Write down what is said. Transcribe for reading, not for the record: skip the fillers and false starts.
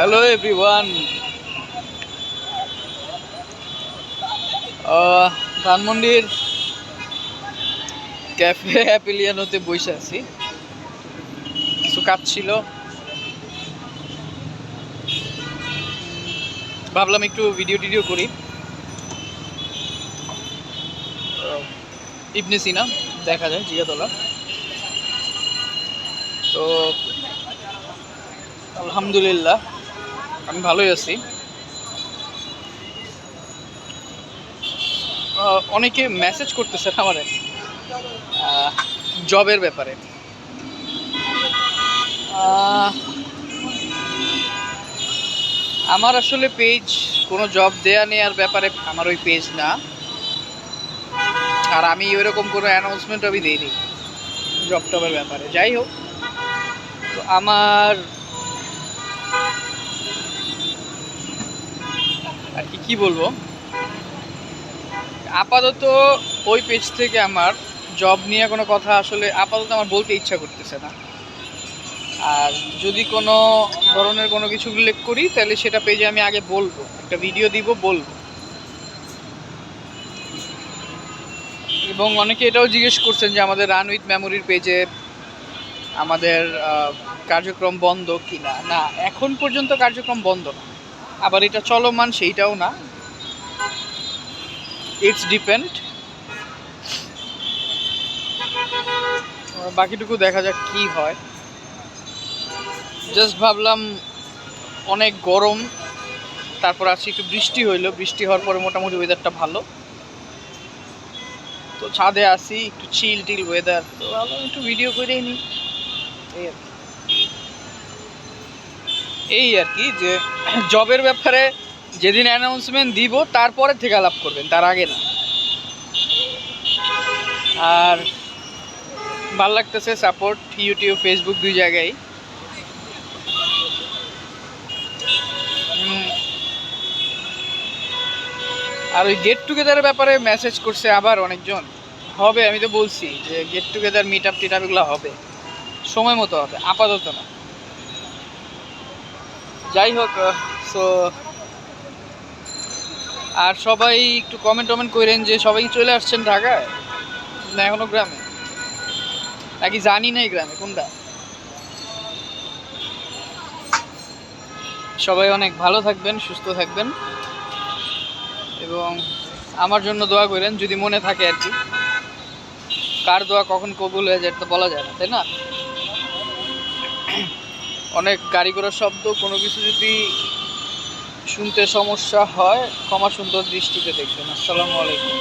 Hello everyone, ধানমন্ডির cafe অ্যাপিলিয়ানোতে বসে আছি। কিছু কাজ ছিল, ভাবলাম একটু ভিডিও টিডিও করি। ইবনে সিনা দেখা যায় জিয়াতলা। তো আলহামদুলিল্লাহ আমি ভালোই আছি। অনেকে মেসেজ করতেছে আমার জবের ব্যাপারে। আমার আসলে পেজ কোনো জব দেয়া নেওয়ার ব্যাপারে আমার ওই পেজ না, আর আমি ওইরকম কোনো অ্যানাউন্সমেন্ট আমি দিইনি জব টবের ব্যাপারে। যাই হোক, তো আমার আর কি বলবো, আপাতত ওই পেজ থেকে আমার জব নিয়ে কোনো কথা আসলে আপাতত আমার বলতে ইচ্ছা করতেছে না। আর যদি কোনো ধরনের কোনো কিছু উল্লেখ করি তাহলে সেটা পেজে আমি আগে বলবো, একটা ভিডিও দিব, বলবো। এবং অনেকে এটাও জিজ্ঞেস করছেন যে আমাদের রান উইথ মেমোরির পেজে আমাদের কার্যক্রম বন্ধ কিনা। না, এখন পর্যন্ত কার্যক্রম বন্ধ না, আবার এটা চলমান সেইটাও না, ইটস ডিপেন্ড। বাকিটুকু দেখা যাক কি হয়। জাস্ট ভাবলাম অনেক গরম, তারপর আজকে একটু বৃষ্টি হইলো, বৃষ্টি হওয়ার পরে মোটামুটি ওয়েদারটা ভালো। তো ছাদে আসি, একটু চিল টিল ওয়েদার, তো ভাবলাম একটু ভিডিও করেই নিই। এই আর কি যে জবের ব্যাপারে যেদিন অ্যানাউন্সমেন্ট দিব তারপরে থেকে আলাপ করবেন, তার আগে না। আর ভাল লাগতেছে সাপোর্ট, ইউটিউব ফেসবুক দুই জায়গায়। আর ওই গেট টুগেদারের ব্যাপারে মেসেজ করছে আবার অনেকজন। হবে, আমি তো বলছি যে গেট টুগেদার মিট আপ টিট আপ এগুলো হবে, সময় মতো হবে, আপাতত না। যাই হোক, সো আর সবাই একটু কমেন্ট টমেন্ট করেন যে সবাই চলে আসছেন ঢাকায় না এখনো গ্রামে, নাকি জানি না এই গ্রামে কোনটা। সবাই অনেক ভালো থাকবেন, সুস্থ থাকবেন, এবং আমার জন্য দোয়া করেন যদি মনে থাকে আর কি। কার দোয়া কখন কবুল হয়ে যায় তো বলা যায় না, তাই না? অনেক গাড়ি ঘোড়ার শব্দ, কোনো কিছু যদি শুনতে সমস্যা হয় ক্ষমা সুন্দর দৃষ্টিতে দেখবেন। আসসালামু আলাইকুম।